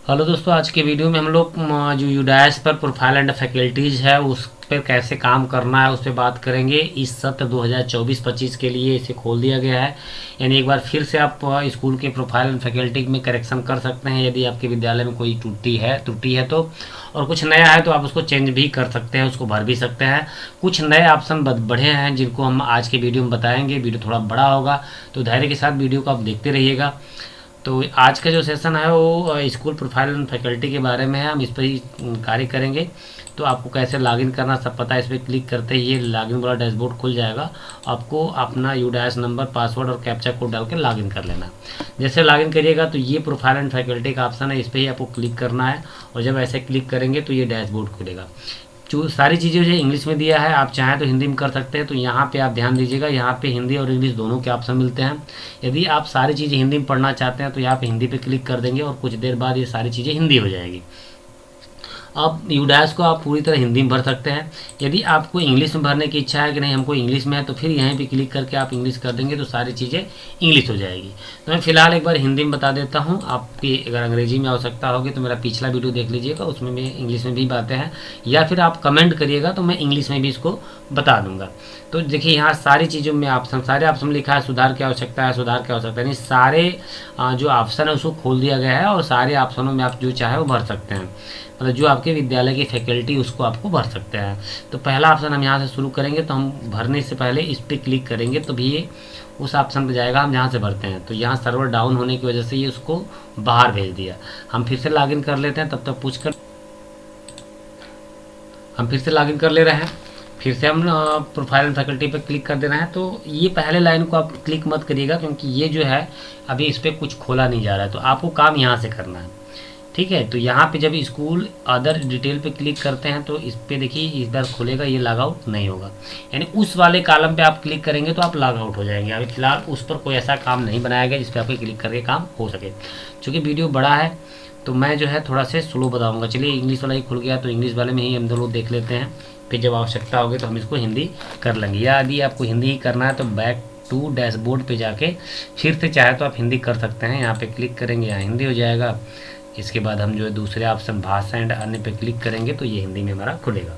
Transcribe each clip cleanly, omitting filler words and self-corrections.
Hello दोस्तों, आज के वीडियो में हम लोग जो यूडाइस पर प्रोफाइल एंड फैकल्टीज़ है उस पर कैसे काम करना है उस पर बात करेंगे। इस सत्र 2024-25 के लिए इसे खोल दिया गया है, यानी एक बार फिर से आप स्कूल के प्रोफाइल एंड फैकल्टी में करेक्शन कर सकते हैं यदि आपके विद्यालय में कोई त्रुटि है तो, और कुछ नया है तो आप उसको चेंज भी कर सकते हैं, उसको भर भी सकते हैं। कुछ नए ऑप्शन बढ़े हैं जिनको हम आज के वीडियो में बताएंगे। वीडियो थोड़ा बड़ा होगा तो धैर्य के साथ वीडियो को आप देखते रहिएगा। तो आज का जो सेशन है वो स्कूल प्रोफाइल एंड फैकल्टी के बारे में है, हम इस पर ही कार्य करेंगे। तो आपको कैसे लॉगिन करना सब पता है, इस पर क्लिक करते ही ये लॉगिन वाला डैशबोर्ड खुल जाएगा। आपको अपना यूडाइस नंबर, पासवर्ड और कैप्चा कोड डाल के लॉगिन कर लेना। जैसे लॉगिन करिएगा तो ये प्रोफाइल एंड फैकल्टी का ऑप्शन है, इस पर ही आपको क्लिक करना है और जब ऐसे क्लिक करेंगे तो ये डैशबोर्ड खुलेगा। जो सारी चीज़ें जो इंग्लिश में दिया है, आप चाहें तो हिंदी में कर सकते हैं। तो यहाँ पे आप ध्यान दीजिएगा, यहाँ पे हिंदी और इंग्लिश दोनों के ऑप्शन मिलते हैं। यदि आप सारी चीज़ें हिंदी में पढ़ना चाहते हैं तो यहाँ पे हिंदी पे क्लिक कर देंगे और कुछ देर बाद ये सारी चीज़ें हिंदी हो जाएगी। अब यूडाइस को आप पूरी तरह हिंदी में भर सकते हैं। यदि आपको इंग्लिश में भरने की इच्छा है कि नहीं हमको इंग्लिश में है, तो फिर यहीं पे क्लिक करके आप इंग्लिश कर देंगे तो सारी चीज़ें इंग्लिश हो जाएगी। तो मैं फ़िलहाल एक बार हिंदी में बता देता हूँ। आपकी अगर अंग्रेजी में आवश्यकता होगी तो मेरा पिछला वीडियो देख लीजिएगा, उसमें भी इंग्लिश में भी बातें हैं, या फिर आप कमेंट करिएगा तो मैं इंग्लिश में भी इसको बता दूंगा। तो देखिए यहाँ सारी चीज़ों में सारे ऑप्शन लिखा है। सुधार की आवश्यकता है, सुधार की आवश्यकता है, यानी सारे जो ऑप्शन है उसको खोल दिया गया है और सारे ऑप्शनों में आप जो चाहे वो भर सकते हैं। मतलब जो आपके विद्यालय की फैकल्टी उसको आपको भर सकते हैं। तो पहला ऑप्शन हम यहाँ से शुरू करेंगे, तो हम भरने से पहले इस पर क्लिक करेंगे तो भी ये उस ऑप्शन पर जाएगा हम जहाँ से भरते हैं। तो यहाँ सर्वर डाउन होने की वजह से ये उसको बाहर भेज दिया। हम फिर से लॉगिन कर लेते हैं, तब तक पूछ कर हम फिर से लॉगिन कर ले रहे हैं। फिर से हम प्रोफाइल एंड फैकल्टी पर क्लिक कर दे रहे हैं। तो ये पहले लाइन को आप क्लिक मत करिएगा क्योंकि ये जो है अभी इस पर कुछ खोला नहीं जा रहा है, तो आपको काम यहाँ से करना है। ठीक है, तो यहाँ पे जब स्कूल अदर डिटेल पे क्लिक करते हैं तो इस पे देखिए इस बार खुलेगा, ये लॉग आउट नहीं होगा। यानी उस वाले कॉलम पे आप क्लिक करेंगे तो आप लॉग आउट हो जाएंगे। अभी फिलहाल उस पर कोई ऐसा काम नहीं बनाया गया जिस पर आपके क्लिक करके काम हो सके। चूँकि वीडियो बड़ा है तो मैं जो है थोड़ा से स्लो बताऊँगा। चलिए इंग्लिश वाला ही खुल गया तो इंग्लिश वाले में ही हम दोनों देख लेते हैं, फिर जब आवश्यकता होगी तो हम इसको हिंदी कर लेंगे। या यदि आपको हिंदी ही करना है तो बैक टू डैशबोर्ड पे जाके फिर से चाहे तो आप हिंदी कर सकते हैं। यहाँ पे क्लिक करेंगे, यहाँ हिंदी हो जाएगा। इसके बाद हम जो है दूसरे ऑप्शन भाषा एंड अन्य पे क्लिक करेंगे तो ये हिंदी में हमारा खुलेगा।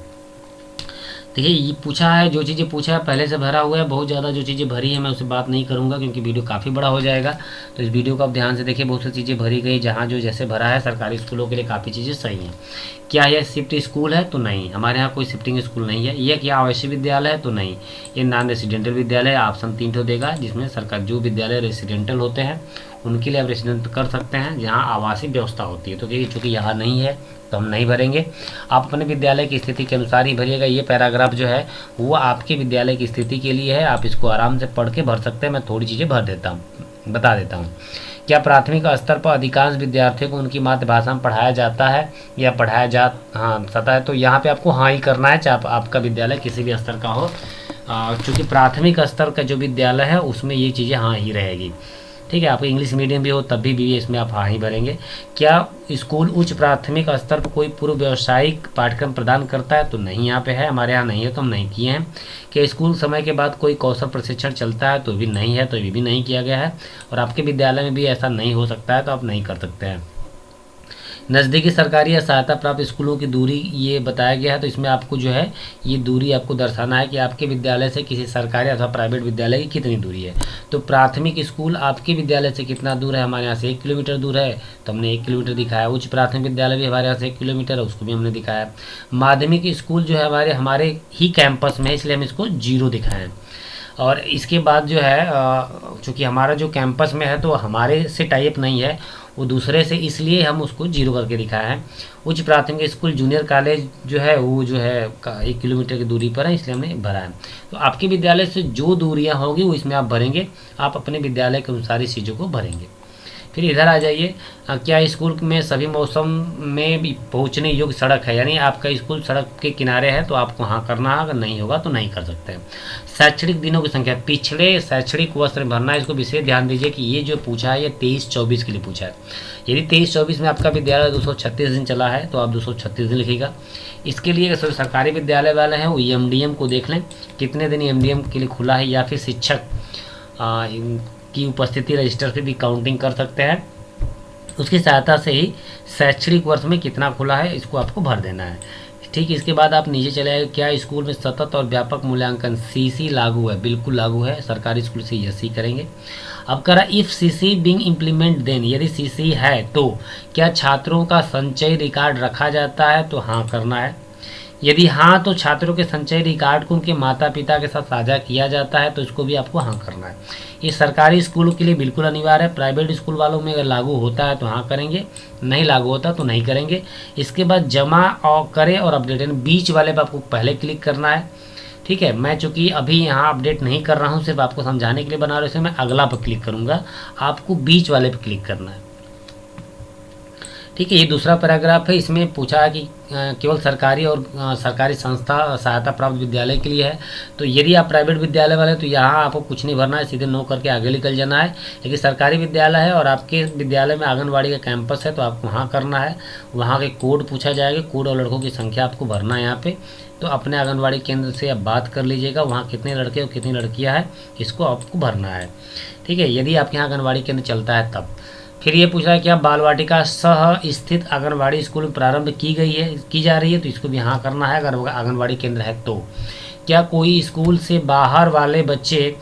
देखिए ये पूछा है, जो चीज़ें पूछा है पहले से भरा हुआ है। बहुत ज़्यादा जो चीज़ें भरी है मैं उससे बात नहीं करूँगा क्योंकि वीडियो काफ़ी बड़ा हो जाएगा। तो इस वीडियो को आप ध्यान से देखिए, बहुत सी चीज़ें भरी गई। जहाँ जो जैसे भरा है सरकारी स्कूलों के लिए काफ़ी चीज़ें सही हैं। क्या यह शिफ्ट स्कूल है? तो नहीं, हमारे यहाँ कोई शिफ्टिंग स्कूल नहीं है। यह क्या आवासीय विद्यालय है? तो नहीं, ये नॉन रेसिडेंटल विद्यालय है। ऑप्शन 3 ठो देगा जिसमें सरकार जो विद्यालय रेसिडेंटल होते हैं उनके लिए आप रेसिडेंट कर सकते हैं जहाँ आवासीय व्यवस्था होती है। तो चूँकि यहाँ नहीं है तो हम नहीं भरेंगे। आप अपने विद्यालय की स्थिति के अनुसार ही भरिएगा। ये पैराग्राफ जो है वो आपके विद्यालय की स्थिति के लिए है, आप इसको आराम से पढ़ के भर सकते हैं। मैं थोड़ी चीज़ें बता देता हूँ। क्या प्राथमिक स्तर पर अधिकांश विद्यार्थियों को उनकी मातृभाषा में पढ़ाया जाता है या पढ़ाया जाता है? तो यहाँ पे आपको हाँ ही करना है, चाहे आपका विद्यालय किसी भी स्तर का हो। चूँकि प्राथमिक स्तर का जो विद्यालय है उसमें ये चीज़ें हाँ ही रहेगी। ठीक है, आपको इंग्लिश मीडियम भी हो तब भी इसमें आप हाँ ही भरेंगे। क्या स्कूल उच्च प्राथमिक स्तर पर कोई पूर्व व्यावसायिक पाठ्यक्रम प्रदान करता है? तो नहीं, यहाँ पे है, हमारे यहाँ नहीं है तो हम नहीं किए हैं। क्या स्कूल समय के बाद कोई कौशल प्रशिक्षण चलता है? तो भी नहीं है, तो ये भी नहीं किया गया है। और आपके विद्यालय में भी ऐसा नहीं हो सकता है तो आप नहीं कर सकते हैं। नज़दीकी सरकारी या सहायता प्राप्त स्कूलों की दूरी ये बताया गया है। तो इसमें आपको जो है ये दूरी आपको दर्शाना है कि आपके विद्यालय से किसी सरकारी अथवा प्राइवेट विद्यालय की कितनी दूरी है। तो प्राथमिक स्कूल आपके विद्यालय से कितना दूर है? हमारे यहाँ से 1 किलोमीटर दूर है तो हमने 1 किलोमीटर दिखाया। उच्च प्राथमिक विद्यालय भी हमारे यहाँ से 1 किलोमीटर है, उसको भी हमने दिखाया। माध्यमिक स्कूल जो है हमारे ही कैंपस में है इसलिए हम इसको 0 दिखाएँ। और इसके बाद जो है चूँकि हमारा जो कैंपस में है तो हमारे से टाइप नहीं है, वो दूसरे से, इसलिए हम उसको 0 करके दिखाया है। उच्च प्राथमिक स्कूल जूनियर कॉलेज जो है वो जो है 1 किलोमीटर की दूरी पर है इसलिए हमने भरा है। तो आपके विद्यालय से जो दूरियां होगी वो इसमें आप भरेंगे। आप अपने विद्यालय के अनुसार इस चीज़ों को भरेंगे। फिर इधर आ जाइए, क्या स्कूल में सभी मौसम में भी पहुंचने योग्य सड़क है? यानी आपका स्कूल सड़क के किनारे है तो आपको हाँ करना है, अगर नहीं होगा तो नहीं कर सकते हैं। शैक्षणिक दिनों की संख्या, पिछले शैक्षणिक वर्ष में भरना है। इसको विशेष ध्यान दीजिए कि ये जो पूछा है ये 23-24 के लिए पूछा है। यदि 23-24 में आपका विद्यालय 236 दिन चला है तो आप 236 दिन लिखिएगा। इसके लिए अगर सरकारी विद्यालय वाले हैं वो EMDM को देख लें कितने दिन EMDM के लिए खुला है, या फिर शिक्षक की उपस्थिति रजिस्टर पे भी काउंटिंग कर सकते हैं। उसकी सहायता से ही शैक्षणिक वर्ष में कितना खुला है इसको आपको भर देना है। ठीक, इसके बाद आप नीचे चले आए, क्या स्कूल में सतत और व्यापक मूल्यांकन सीसी लागू है? बिल्कुल लागू है, सरकारी स्कूल से यस ही करेंगे। अब करा if CC being implement then, यदि सीसी है तो क्या छात्रों का संचयी रिकॉर्ड रखा जाता है? तो हाँ करना है। यदि हाँ तो छात्रों के संचयी रिकॉर्ड को उनके माता पिता के साथ साझा किया जाता है, तो इसको भी आपको हाँ करना है। ये सरकारी स्कूलों के लिए बिल्कुल अनिवार्य है। प्राइवेट स्कूल वालों में अगर लागू होता है तो हाँ करेंगे, नहीं लागू होता तो नहीं करेंगे। इसके बाद जमा और करें और अपडेट, बीच वाले पर आपको पहले क्लिक करना है। ठीक है, मैं चूँकि अभी यहाँ अपडेट नहीं कर रहा हूँ, सिर्फ आपको समझाने के लिए बना रहा हूँ, इसमें मैं अगला पर क्लिक करूँगा, आपको बीच वाले पर क्लिक करना है। ठीक है, ये दूसरा पैराग्राफ है। इसमें पूछा है कि केवल सरकारी और सरकारी संस्था सहायता प्राप्त विद्यालय के लिए है। तो यदि आप प्राइवेट विद्यालय वाले तो यहाँ आपको कुछ नहीं भरना है, सीधे नो करके आगे निकल जाना है। लेकिन सरकारी विद्यालय है और आपके विद्यालय में आंगनबाड़ी का कैंपस है तो आपको वहाँ करना है। वहाँ के कोड पूछा जाएगा, कोड और लड़कों की संख्या आपको भरना है यहाँ पे। तो अपने आंगनबाड़ी केंद्र से आप बात कर लीजिएगा, वहाँ कितने लड़के और कितनी लड़कियाँ हैं इसको आपको भरना है। ठीक है, यदि आपके यहाँ आंगनबाड़ी केंद्र चलता है तब। फिर ये पूछा है क्या बाल वाटिका सह स्थित आंगनबाड़ी स्कूल में प्रारंभ की जा रही है? तो इसको भी हाँ करना है अगर आंगनबाड़ी केंद्र है तो। क्या कोई स्कूल से बाहर वाले बच्चे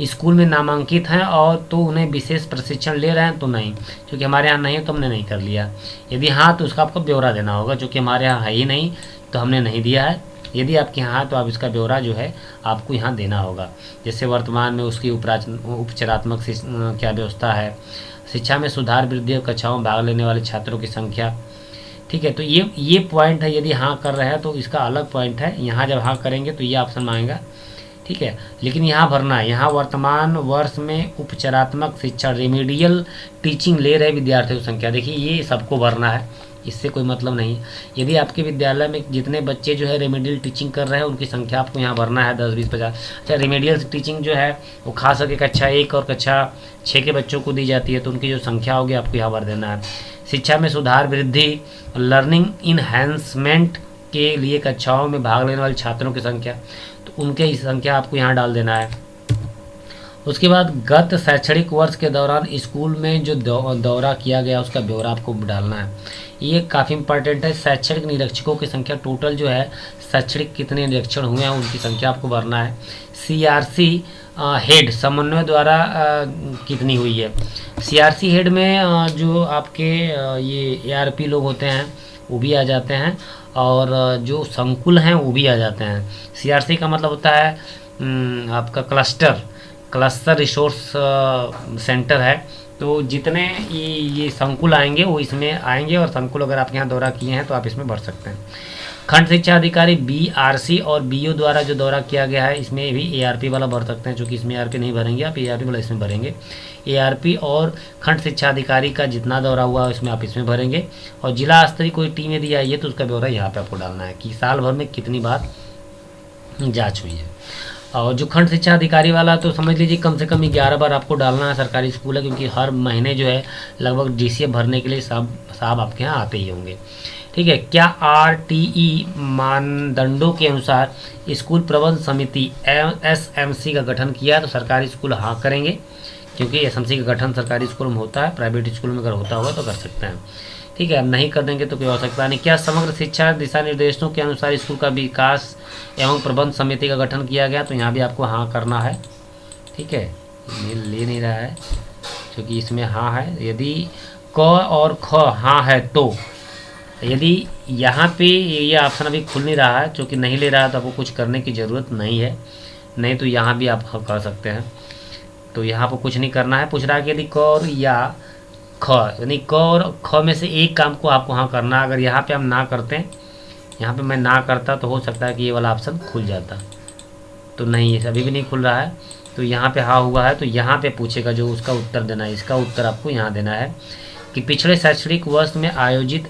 स्कूल में नामांकित हैं और तो उन्हें विशेष प्रशिक्षण ले रहे हैं? तो नहीं, क्योंकि हमारे यहाँ नहीं है तो हमने नहीं कर लिया। यदि हाँ तो उसका आपको ब्यौरा देना होगा, क्योंकि हमारे यहाँ है ही नहीं तो हमने नहीं दिया है। यदि आपके यहाँ तो आप इसका ब्यौरा जो है आपको यहाँ देना होगा। जैसे वर्तमान में उसकी उपचारात्मक क्या व्यवस्था है, शिक्षा में सुधार, वृद्धि और कक्षाओं में भाग लेने वाले छात्रों की संख्या। ठीक है, तो ये पॉइंट है। यदि हाँ कर रहे हैं तो इसका अलग पॉइंट है। यहाँ जब हाँ करेंगे तो ये ऑप्शन आएगा। ठीक है, लेकिन यहाँ भरना है, यहाँ वर्तमान वर्ष में उपचारात्मक शिक्षा रेमेडियल टीचिंग ले रहे विद्यार्थियों की संख्या। देखिए ये सबको भरना है, इससे कोई मतलब नहीं। यदि आपके विद्यालय में जितने बच्चे जो है रेमेडियल टीचिंग कर रहे हैं उनकी संख्या आपको यहाँ भरना है 10, 20, 50। अच्छा, रेमेडियल टीचिंग जो है वो खास करके कक्षा 1 और कक्षा 6 के बच्चों को दी जाती है, तो उनकी जो संख्या होगी आपको यहाँ भर देना है। शिक्षा में सुधार, वृद्धि, लर्निंग इन्हेंसमेंट के लिए कक्षाओं में भाग लेने वाले छात्रों की संख्या, तो उनके संख्या आपको यहाँ डाल देना है। उसके बाद गत शैक्षणिक वर्ष के दौरान स्कूल में जो दौरा किया गया उसका ब्यौरा आपको डालना है। ये काफ़ी इंपॉर्टेंट है। शैक्षणिक निरीक्षकों की संख्या, टोटल जो है शैक्षणिक कितने निरीक्षण हुए हैं उनकी संख्या आपको भरना है। CRC हेड समन्वय द्वारा कितनी हुई है? CRC हेड में जो आपके ये ARP लोग होते हैं वो भी आ जाते हैं और जो संकुल हैं वो भी आ जाते हैं। CRC का मतलब होता है आपका क्लस्टर रिसोर्स सेंटर है। तो जितने ये संकुल आएंगे वो इसमें आएंगे, और संकुल अगर आप यहाँ दौरा किए हैं तो आप इसमें भर सकते हैं। खंड शिक्षा अधिकारी BRC और BO द्वारा जो दौरा किया गया है इसमें भी ARP वाला भर सकते हैं, चूँकि इसमें ARP नहीं भरेंगे आप, ARP वाला इसमें भरेंगे। ARP और खंड शिक्षा अधिकारी का जितना दौरा हुआ है उसमें आप इसमें भरेंगे। और जिला स्तरीय कोई टीम यदि आई है तो उसका ब्यौरा यहाँ पे आपको डालना है कि साल भर में कितनी बार जाँच हुई है। और जो खंड शिक्षा अधिकारी वाला तो समझ लीजिए कम से कम 11 बार आपको डालना है। सरकारी स्कूल है, क्योंकि हर महीने जो है लगभग DCF भरने के लिए साहब आपके यहाँ आते ही होंगे। ठीक है, क्या RTE मानदंडों के अनुसार स्कूल प्रबंध समिति SMC का गठन किया? तो सरकारी स्कूल हाँ करेंगे, क्योंकि SMC का गठन सरकारी स्कूल में होता है। प्राइवेट स्कूल में अगर होता होगा तो कर सकते हैं। ठीक है, अब नहीं कर देंगे तो कोई आवश्यकता नहीं। क्या समग्र शिक्षा दिशा निर्देशों के अनुसार स्कूल का विकास एवं प्रबंध समिति का गठन किया गया? तो यहाँ भी आपको हाँ करना है। ठीक है, ले नहीं रहा है क्योंकि इसमें हाँ है। यदि क और ख हाँ है तो, यदि यहाँ पे ये ऑप्शन अभी खुल नहीं रहा है, क्योंकि नहीं ले रहा है तो आपको कुछ करने की ज़रूरत नहीं है। नहीं तो यहाँ भी आप कर सकते हैं। तो यहाँ पर कुछ नहीं करना है। पूछ रहा है कि यदि क और या ख, यानी क और ख में से एक काम को आपको हाँ करना। अगर यहाँ पे हम ना करते हैं, यहाँ पे मैं ना करता तो हो सकता है कि ये वाला ऑप्शन खुल जाता, तो नहीं, अभी भी नहीं खुल रहा है। तो यहाँ पे हाँ हुआ है, तो यहाँ पे पूछेगा जो उसका उत्तर देना है। इसका उत्तर आपको यहाँ देना है कि पिछले शैक्षणिक वर्ष में आयोजित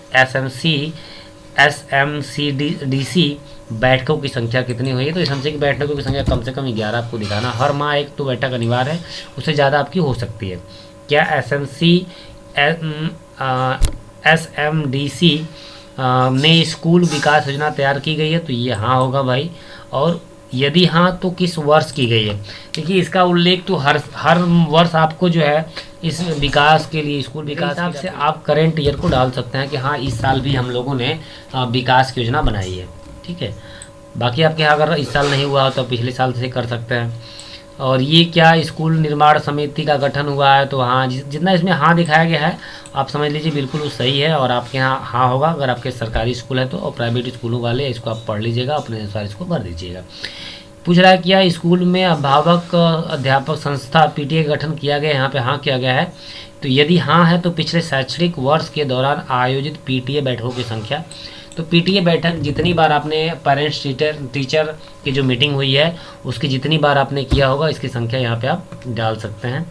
SMCDC बैठकों की संख्या कितनी हुई है? तो SMC की बैठकों की संख्या कम से कम 11 आपको दिखाना। हर माह एक तो बैठक अनिवार्य है, उससे ज़्यादा आपकी हो सकती है। क्या SMDC ने स्कूल विकास योजना तैयार की गई है? तो ये हाँ होगा भाई। और यदि हाँ तो किस वर्ष की गई है? देखिए इसका उल्लेख तो हर वर्ष आपको जो है इस विकास के लिए, स्कूल विकास के हिसाब से आप करेंट ईयर को डाल सकते हैं कि हाँ इस साल भी हम लोगों ने विकास की योजना बनाई है। ठीक है, बाकी आपके यहाँ अगर इस साल नहीं हुआ तो पिछले साल से कर सकते हैं। और ये क्या स्कूल निर्माण समिति का गठन हुआ है, तो हाँ जितना इसमें हाँ दिखाया गया है आप समझ लीजिए बिल्कुल वो सही है, और आपके यहाँ हाँ होगा अगर आपके सरकारी स्कूल है तो, और प्राइवेट स्कूलों वाले इसको आप पढ़ लीजिएगा, अपने अनुसार इसको भर दीजिएगा। पूछ रहा है क्या स्कूल में अभिभावक अध्यापक संस्था पीटीए का गठन किया गया है, यहाँ पे हाँ किया गया है। तो यदि हाँ है तो पिछले शैक्षणिक वर्ष के दौरान आयोजित पीटीए बैठकों की संख्या, तो पीटीए बैठक जितनी बार आपने पेरेंट्स टीचर की जो मीटिंग हुई है उसकी जितनी बार आपने किया होगा इसकी संख्या यहाँ पे आप डाल सकते हैं।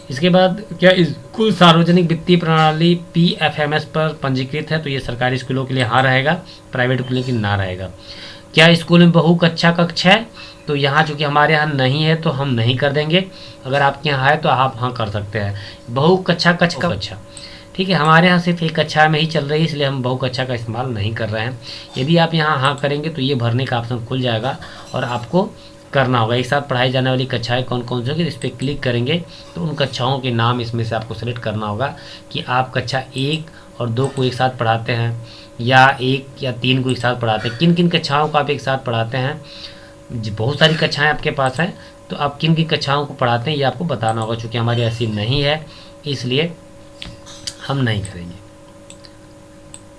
इसके बाद क्या स्कूल सार्वजनिक वित्तीय प्रणाली पीएफएमएस पर पंजीकृत है, तो ये सरकारी स्कूलों के लिए हाँ रहेगा, प्राइवेट स्कूलों के लिए ना रहेगा। क्या स्कूल में बहु कक्षा कक्ष है, तो यहाँ चूँकि हमारे यहाँ नहीं है तो हम नहीं कर देंगे, अगर आपके यहाँ है तो आप हाँ कर सकते हैं। बहु कक्षा कक्ष का अच्छा, ठीक है, हमारे यहाँ सिर्फ एक कक्षा में ही चल रही है इसलिए हम बहु कक्षा का इस्तेमाल नहीं कर रहे हैं। यदि आप यहाँ हाँ करेंगे तो ये भरने का ऑप्शन खुल जाएगा और आपको करना होगा एक साथ पढ़ाई जाने वाली कक्षाएं कौन कौन सी होगी, इस पर क्लिक करेंगे तो उन कक्षाओं के नाम इसमें से आपको सेलेक्ट करना होगा कि आप कक्षा 1 और 2 को एक साथ पढ़ाते हैं या 1 या 3 को एक साथ पढ़ाते हैं। किन किन कक्षाओं को आप एक साथ पढ़ाते हैं, बहुत सारी कक्षाएं आपके पास हैं तो आप किन किन कक्षाओं को पढ़ाते हैं ये आपको बताना होगा। चूँकि हमारी ऐसी नहीं है इसलिए हम नहीं करेंगे।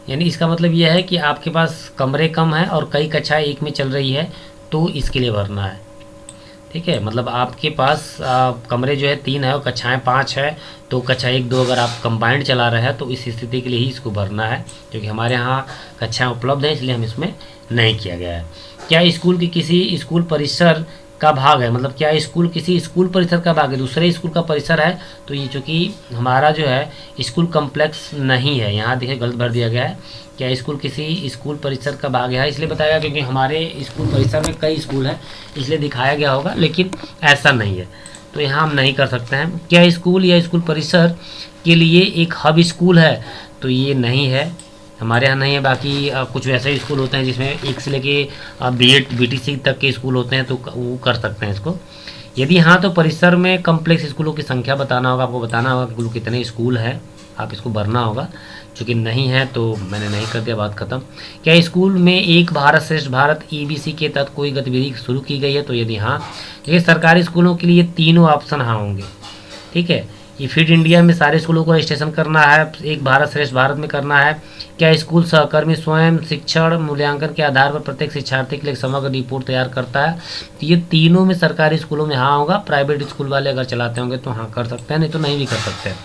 यानी इसका मतलब यह है कि आपके पास कमरे कम हैं और कई कक्षाएं एक में चल रही है तो इसके लिए भरना है। ठीक है, मतलब आपके पास कमरे जो है 3 है और कक्षाएं 5 है, तो कक्षा 1 2 अगर आप कंबाइंड चला रहे हैं तो इस स्थिति के लिए ही इसको भरना है, क्योंकि हमारे यहाँ कक्षाएं उपलब्ध है इसलिए हम इसमें नहीं किया गया है। क्या स्कूल की किसी स्कूल परिसर का भाग है, मतलब क्या स्कूल किसी स्कूल परिसर का भाग है, दूसरे स्कूल का परिसर है, तो ये चूँकि हमारा जो है स्कूल कम्प्लेक्स नहीं है, यहाँ देखिए गलत भर दिया गया है। क्या स्कूल किसी स्कूल परिसर का भाग है, इसलिए बताया क्योंकि हमारे स्कूल परिसर में कई स्कूल हैं इसलिए दिखाया गया होगा, लेकिन ऐसा नहीं है तो यहाँ हम नहीं कर सकते हैं। क्या स्कूल या स्कूल परिसर के लिए एक हब स्कूल है, तो ये नहीं है, हमारे यहाँ नहीं है। बाकी कुछ वैसे स्कूल होते हैं जिसमें 1 से लेके B.Ed BTC तक के स्कूल होते हैं तो वो कर सकते हैं इसको। यदि हाँ तो परिसर में कम्प्लेक्स स्कूलों की संख्या बताना होगा, आपको बताना होगा कि कुल कितने स्कूल हैं, आप इसको भरना होगा। चूँकि नहीं है तो मैंने नहीं कर दिया, बात खत्म। क्या स्कूल में एक भारत श्रेष्ठ भारत EBC के तहत कोई गतिविधि शुरू की गई है, तो यदि हाँ, देखिए सरकारी स्कूलों के लिए तीनों ऑप्शन हाँ होंगे। ठीक है, ये फिट इंडिया में सारे स्कूलों को रजिस्ट्रेशन करना है, एक भारत श्रेष्ठ भारत में करना है। क्या स्कूल सहकर्मी स्वयं शिक्षण मूल्यांकन के आधार पर प्रत्येक शिक्षार्थी के लिए समग्र रिपोर्ट तैयार करता है, तो ये तीनों में सरकारी स्कूलों में हाँ होगा। प्राइवेट स्कूल वाले अगर चलाते होंगे तो हाँ कर सकते हैं, नहीं तो नहीं भी कर सकते हैं।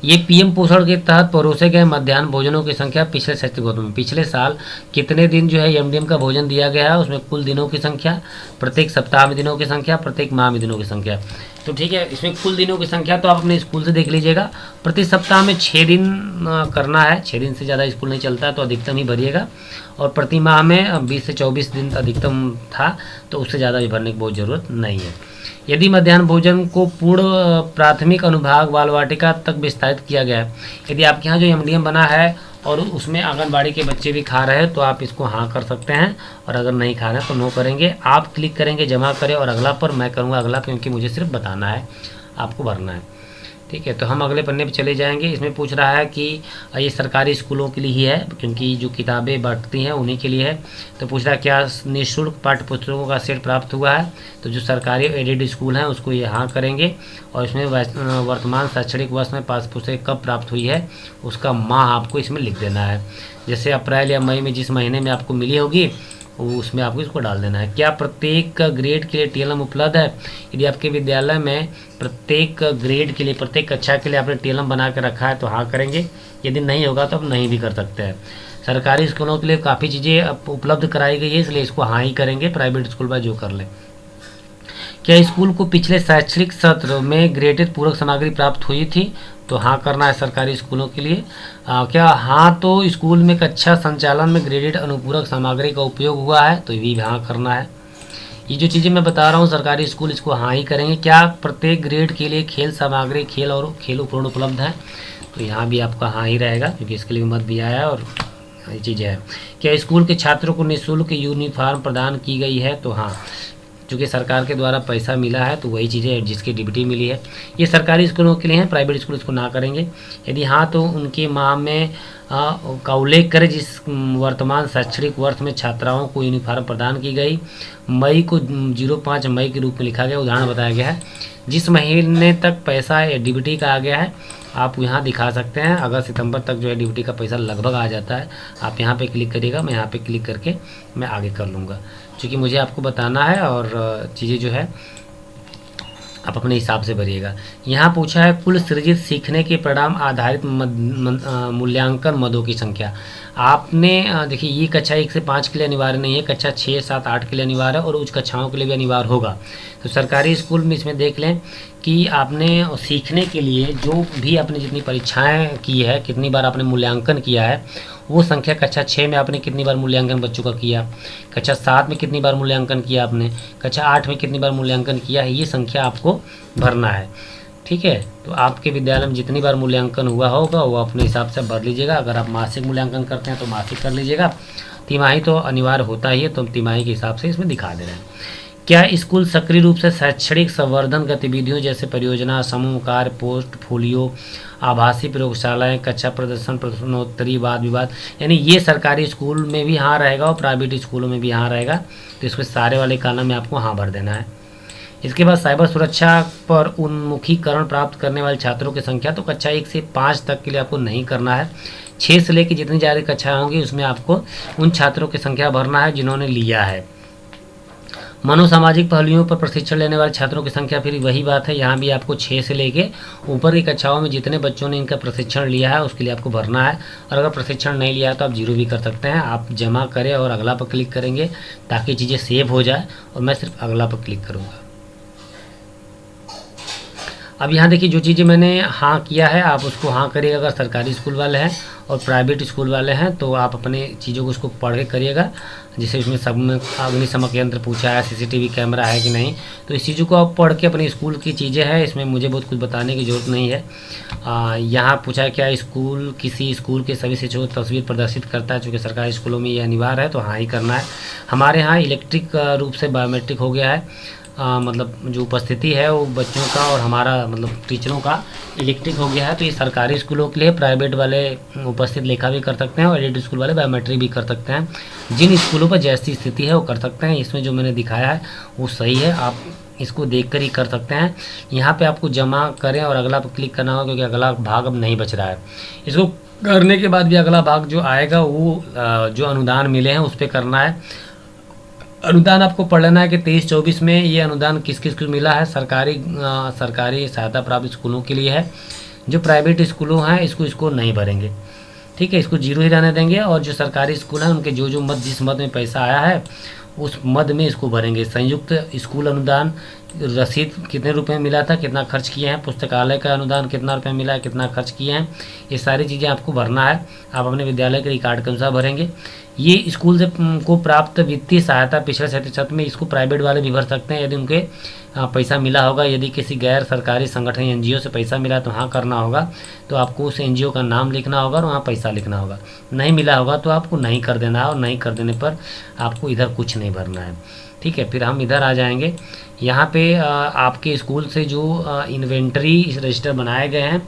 ये पीएम पोषण के तहत परोसे गए मध्याह्न भोजनों की संख्या पिछले शैक्षणिक वर्ष में, पिछले साल कितने दिन जो है एमडीएम का भोजन दिया गया है, उसमें कुल दिनों की संख्या, प्रत्येक सप्ताह में दिनों की संख्या, प्रत्येक माह में दिनों की संख्या। तो ठीक है, इसमें कुल दिनों की संख्या तो आप अपने स्कूल से देख लीजिएगा। प्रति सप्ताह में 6 दिन करना है, 6 दिन से ज़्यादा स्कूल नहीं चलता है तो अधिकतम ही भरिएगा। और प्रति माह में 20 से 24 दिन अधिकतम था, तो उससे ज़्यादा भी भरने की बहुत ज़रूरत नहीं है। यदि मध्याह्न भोजन को पूर्ण प्राथमिक अनुभाग बाल वाटिका तक विस्तारित किया गया है, यदि आपके यहाँ जो एमडीएम बना है और उसमें आंगनबाड़ी के बच्चे भी खा रहे हैं तो आप इसको हाँ कर सकते हैं, और अगर नहीं खा रहे हैं तो नो करेंगे। आप क्लिक करेंगे जमा करें और अगला पर, मैं करूँगा अगला क्योंकि मुझे सिर्फ बताना है, आपको भरना है। ठीक है, तो हम अगले पन्ने पे चले जाएंगे। इसमें पूछ रहा है कि ये सरकारी स्कूलों के लिए ही है क्योंकि जो किताबें बांटती हैं उन्हीं के लिए है। तो पूछ रहा है क्या निःशुल्क पाठ्य पुस्तकों का सेट प्राप्त हुआ है, तो जो सरकारी एडेड स्कूल हैं उसको ये हाँ करेंगे। और इसमें वर्तमान शैक्षणिक वर्ष में पाठ्य पुस्तकें कब प्राप्त हुई है उसका माह आपको इसमें लिख देना है। जैसे अप्रैल या मई में जिस महीने में आपको मिली होगी उसमें आपको इसको डाल देना है। क्या प्रत्येक ग्रेड के लिए टीएलएम उपलब्ध है, यदि आपके विद्यालय में प्रत्येक ग्रेड के लिए, प्रत्येक कक्षा के लिए आपने टीएलएम बना के रखा है तो हाँ करेंगे, यदि नहीं होगा तो आप नहीं भी कर सकते हैं। सरकारी स्कूलों के लिए काफ़ी चीज़ें उपलब्ध कराई गई है इसलिए इसको हाँ ही करेंगे, प्राइवेट स्कूल में जो कर लें। क्या स्कूल को पिछले शैक्षणिक सत्र में ग्रेडेड पूरक सामग्री प्राप्त हुई थी, तो हाँ करना है सरकारी स्कूलों के लिए। क्या हाँ तो स्कूल में कक्षा संचालन में ग्रेडेड अनुपूरक सामग्री का उपयोग हुआ है, तो ये भी हाँ करना है। ये जो चीज़ें मैं बता रहा हूँ सरकारी स्कूल इसको हाँ ही करेंगे। क्या प्रत्येक ग्रेड के लिए खेल सामग्री, खेल और खेल उपकरण उपलब्ध है, तो यहाँ भी आपका हाँ ही रहेगा क्योंकि इसके लिए मत भी आया है और ये चीज़ें है। क्या स्कूल के छात्रों को निःशुल्क यूनिफॉर्म प्रदान की गई है, तो हाँ चूँकि सरकार के द्वारा पैसा मिला है तो वही चीज़ें जिसकी डीबीटी मिली है। ये सरकारी स्कूलों के लिए हैं, प्राइवेट स्कूल इसको ना करेंगे। यदि हाँ तो उनकी माह में का उल्लेख करें जिस वर्तमान शैक्षणिक वर्ष में छात्राओं को यूनिफॉर्म प्रदान की गई, मई को 05 मई के रूप में लिखा गया, उदाहरण बताया गया है। जिस महीने तक पैसा डीबीटी का आ गया है आप यहाँ दिखा सकते हैं। अगस्त सितंबर तक जो है डीबीटी का पैसा लगभग आ जाता है। आप यहाँ पे क्लिक करिएगा, मैं यहाँ पे क्लिक करके मैं आगे कर लूँगा, क्योंकि मुझे आपको बताना है और चीज़ें जो है आप अपने हिसाब से भरिएगा। यहाँ पूछा है कुल सृजित सीखने के परिणाम आधारित मूल्यांकन मदों की संख्या। आपने देखिए ये कक्षा 1 से 5 के लिए अनिवार्य नहीं है, कक्षा 6, 7, 8 के लिए अनिवार्य है और उच्च कक्षाओं के लिए भी अनिवार्य होगा। तो सरकारी स्कूल में इसमें देख लें कि आपने सीखने के लिए जो भी आपने जितनी परीक्षाएं की है, कितनी बार आपने मूल्यांकन किया है, वो संख्या कक्षा 6 में आपने कितनी बार मूल्यांकन बच्चों का किया, कक्षा 7 में कितनी बार मूल्यांकन किया आपने, कक्षा 8 में कितनी बार मूल्यांकन किया है, ये संख्या आपको भरना है। ठीक है, तो आपके विद्यालय में जितनी बार मूल्यांकन हुआ होगा वो अपने हिसाब से भर लीजिएगा। अगर आप मासिक मूल्यांकन करते हैं तो मासिक कर लीजिएगा, तिमाही तो अनिवार्य होता ही है, तो हम तिमाही के हिसाब से इसमें दिखा दे रहे हैं। क्या स्कूल सक्रिय रूप से शैक्षणिक संवर्धन गतिविधियों जैसे परियोजना, समूह कार्य, पोर्टफोलियो, आभासी प्रयोगशालाएं, कक्षा प्रदर्शन, प्रश्नोत्तरी, वाद विवाद, यानी ये सरकारी स्कूल में भी हाँ रहेगा और प्राइवेट स्कूलों में भी हाँ रहेगा। तो इसमें सारे वाले कॉलम में आपको हाँ भर देना है। इसके बाद साइबर सुरक्षा पर उन्मुखीकरण प्राप्त करने वाले छात्रों की संख्या, तो कक्षा 1 से 5 तक के लिए आपको नहीं करना है। 6 से लेकर जितनी ज़्यादा कक्षाएं होंगी उसमें आपको उन छात्रों की संख्या भरना है जिन्होंने लिया है। मनोसामाजिक पहलुओं पर प्रशिक्षण लेने वाले छात्रों की संख्या फिर वही बात है, यहाँ भी आपको 6 से लेके ऊपर की कक्षाओं में जितने बच्चों ने इनका प्रशिक्षण लिया है उसके लिए आपको भरना है। और अगर प्रशिक्षण नहीं लिया है तो आप 0 भी कर सकते हैं। आप जमा करें और अगला पर क्लिक करेंगे ताकि चीज़ें सेव हो जाए, और मैं सिर्फ अगला पर क्लिक करूँगा। अब यहाँ देखिए जो चीज़ें मैंने हाँ किया है आप उसको हाँ करिएगा अगर सरकारी स्कूल वाले हैं, और प्राइवेट स्कूल वाले हैं तो आप अपने चीज़ों को उसको पढ़ के करिएगा। जैसे इसमें सब में अग्निशमक यंत्र पूछा है, सीसीटीवी कैमरा है कि नहीं, तो इस चीज़ों को आप पढ़ के अपने स्कूल की चीज़ें हैं, इसमें मुझे बहुत कुछ बताने की ज़रूरत नहीं है। यहाँ पूछा है क्या स्कूल किसी स्कूल के सभी शिक्षकों की तस्वीर प्रदर्शित करता है, चूँकि सरकारी स्कूलों में ये अनिवार्य है तो हाँ ही करना है। हमारे यहाँ इलेक्ट्रिक रूप से बायोमेट्रिक हो गया है, मतलब जो उपस्थिति है वो बच्चों का और हमारा मतलब टीचरों का इलेक्ट्रिक हो गया है। तो ये सरकारी स्कूलों के लिए, प्राइवेट वाले उपस्थित लेखा भी कर सकते हैं और एडेड स्कूल वाले बायोमेट्रिक भी कर सकते हैं। जिन स्कूलों पर जैसी स्थिति है वो कर सकते हैं। इसमें जो मैंने दिखाया है वो सही है, आप इसको देख कर ही कर सकते हैं। यहाँ पे आपको जमा करें और अगला पर क्लिक करना होगा, क्योंकि अगला भाग अब नहीं बच रहा है। इसको करने के बाद भी अगला भाग जो आएगा वो जो अनुदान मिले हैं उस पर करना है। अनुदान आपको पढ़ लेना है कि 23-24 में ये अनुदान किस किस को मिला है। सरकारी सहायता प्राप्त स्कूलों के लिए है। जो प्राइवेट स्कूलों हैं इसको नहीं भरेंगे, ठीक है, इसको 0 ही रहने देंगे। और जो सरकारी स्कूल हैं उनके जो मद जिस मद में पैसा आया है उस मद में इसको भरेंगे। संयुक्त स्कूल अनुदान रसीद कितने रुपए मिला था, कितना खर्च किए हैं, पुस्तकालय का अनुदान कितना रुपए मिला है, कितना खर्च किए हैं, ये सारी चीज़ें आपको भरना है। आप अपने विद्यालय के रिकॉर्ड के अनुसार भरेंगे। ये स्कूल से को प्राप्त वित्तीय सहायता पिछले सत्र में, इसको प्राइवेट वाले भी भर सकते हैं यदि उनके पैसा मिला होगा। यदि किसी गैर सरकारी संगठन एनजीओ से पैसा मिला तो हाँ करना होगा, तो आपको उस एनजीओ का नाम लिखना होगा और वहाँ पैसा लिखना होगा। नहीं मिला होगा तो आपको नहीं कर देना है, और नहीं कर देने पर आपको इधर कुछ नहीं भरना है, ठीक है। फिर हम इधर आ जाएंगे। यहाँ पे आपके स्कूल से जो इन्वेंटरी रजिस्टर बनाए गए हैं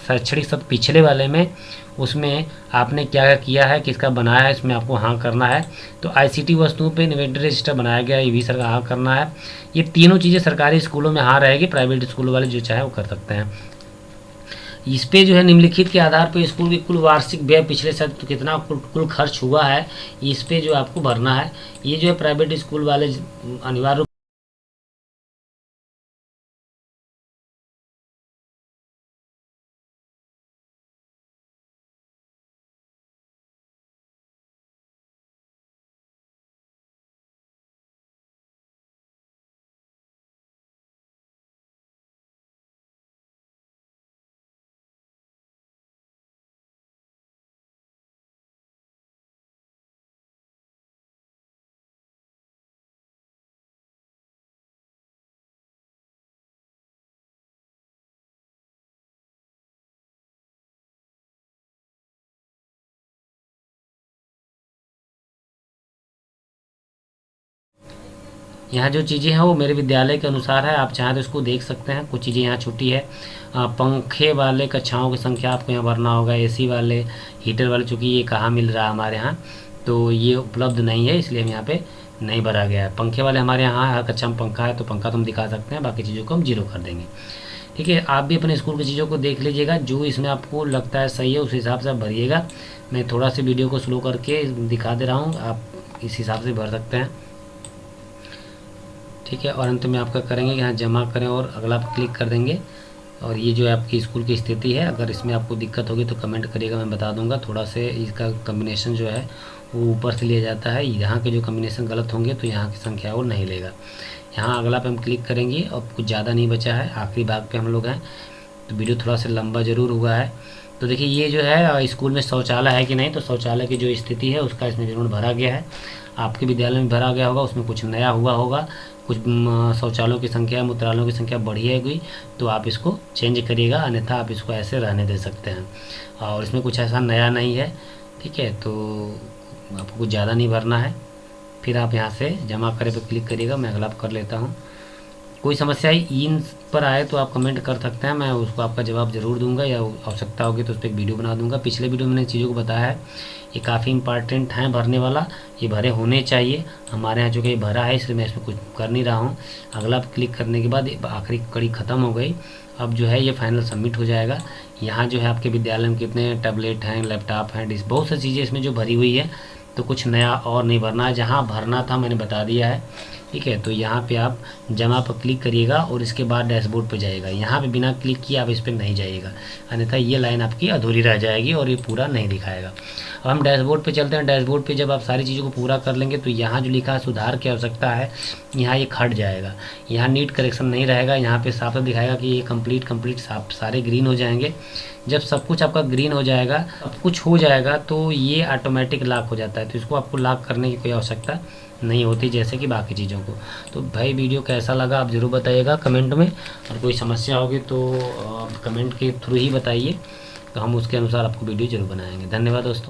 शैक्षणिक सब पिछले वाले में, उसमें आपने क्या किया है, किसका बनाया है, इसमें आपको हाँ करना है। तो आईसीटी वस्तुओं पे इन्वेंटरी रजिस्टर बनाया गया है, ये भी सर हाँ करना है। ये तीनों चीज़ें सरकारी स्कूलों में हाँ रहेगी, प्राइवेट स्कूल वाले जो चाहे वो कर सकते हैं। इस पे जो है निम्नलिखित के आधार पर स्कूल की कुल वार्षिक व्यय पिछले साल तो कितना कुल खर्च हुआ है, इस पे जो आपको भरना है। ये जो है प्राइवेट स्कूल वाले अनिवार्य यहाँ जो चीज़ें हैं वो मेरे विद्यालय के अनुसार है, आप चाहें तो इसको देख सकते हैं। कुछ चीज़ें यहाँ छुट्टी है। पंखे वाले कक्षाओं की संख्या आपको यहाँ भरना होगा। एसी वाले, हीटर वाले, चूँकि ये कहाँ मिल रहा है हमारे यहाँ, तो ये उपलब्ध नहीं है, इसलिए हम यहाँ पे नहीं भरा गया है। पंखे वाले हमारे यहाँ हर कक्षा में पंखा है, तो पंखा तो हम दिखा सकते हैं, बाकी चीज़ों को हम जीरो कर देंगे। ठीक है, आप भी अपने स्कूल की चीज़ों को देख लीजिएगा, जो इसमें आपको लगता है सही है उस हिसाब से आप भरिएगा। मैं थोड़ा सा वीडियो को स्लो करके दिखा दे रहा हूँ, आप इस हिसाब से भर सकते हैं। ठीक है, और अंत में आपका करेंगे कि यहाँ जमा करें और अगला आप क्लिक कर देंगे। और ये जो है आपकी स्कूल की स्थिति है, अगर इसमें आपको दिक्कत होगी तो कमेंट करिएगा, मैं बता दूंगा। थोड़ा से इसका कम्बिनेशन जो है वो ऊपर से लिया जाता है, यहाँ के जो कम्बिनेशन गलत होंगे तो यहाँ की संख्या वो नहीं लेगा। यहाँ अगला पे हम क्लिक करेंगे और कुछ ज़्यादा नहीं बचा है, आखिरी भाग पे हम लोग हैं, तो वीडियो थोड़ा सा लंबा ज़रूर हुआ है। तो देखिए ये जो है स्कूल में शौचालय है कि नहीं, तो शौचालय की जो स्थिति है उसका इसमें विवरण भरा गया है। आपके विद्यालय में भरा गया होगा, उसमें कुछ नया हुआ होगा, कुछ शौचालयों की संख्या, मूत्रालयों की संख्या बढ़ी है गई, तो आप इसको चेंज करिएगा, अन्यथा आप इसको ऐसे रहने दे सकते हैं। और इसमें कुछ ऐसा नया नहीं है। ठीक है, तो आपको कुछ ज़्यादा नहीं भरना है। फिर आप यहाँ से जमा करे पर क्लिक करिएगा, मैं अगला कर लेता हूँ। कोई समस्या इन पर आए तो आप कमेंट कर सकते हैं, मैं उसको आपका जवाब ज़रूर दूंगा, या आवश्यकता होगी तो उस पर एक वीडियो बना दूंगा। पिछले वीडियो में मैंने चीज़ों को बताया है, ये काफ़ी इंपॉर्टेंट है भरने वाला, ये भरे होने चाहिए। हमारे यहाँ चूँकि ये भरा है इसलिए मैं इसमें कुछ कर नहीं रहा हूँ। अगला क्लिक करने के बाद आखिरी कड़ी ख़त्म हो गई। अब जो है ये फाइनल सबमिट हो जाएगा। यहाँ जो है आपके विद्यालय में कितने टैबलेट हैं, लैपटॉप हैं, डिस्क, बहुत सी चीज़ें इसमें जो भरी हुई है, तो कुछ नया और नहीं भरना है। जहाँ भरना था मैंने बता दिया है। ठीक है, तो यहाँ पे आप जमा पर क्लिक करिएगा और इसके बाद डैशबोर्ड पे जाइएगा। यहाँ पे बिना क्लिक किए आप इस पर नहीं जाइएगा, अन्यथा ये लाइन आपकी अधूरी रह जाएगी और ये पूरा नहीं दिखाएगा। अब हम डैशबोर्ड पे चलते हैं। डैशबोर्ड पे जब आप सारी चीज़ों को पूरा कर लेंगे तो यहाँ जो लिखा है सुधार की आवश्यकता है, यहाँ ये हट जाएगा। यहाँ नीट करेक्शन नहीं रहेगा, यहाँ पे साफ दिखाएगा कि ये कंप्लीट साफ सारे ग्रीन हो जाएंगे। जब सब कुछ आपका ग्रीन हो जाएगा, सब कुछ हो जाएगा, तो ये ऑटोमेटिक लॉक हो जाता है। तो इसको आपको लॉक करने की कोई आवश्यकता नहीं होती, जैसे कि बाकी चीज़ों को। तो भाई वीडियो कैसा लगा आप ज़रूर बताइएगा कमेंट में, और कोई समस्या होगी तो कमेंट के थ्रू ही बताइए, तो हम उसके अनुसार आपको वीडियो ज़रूर बनाएंगे। धन्यवाद दोस्तों।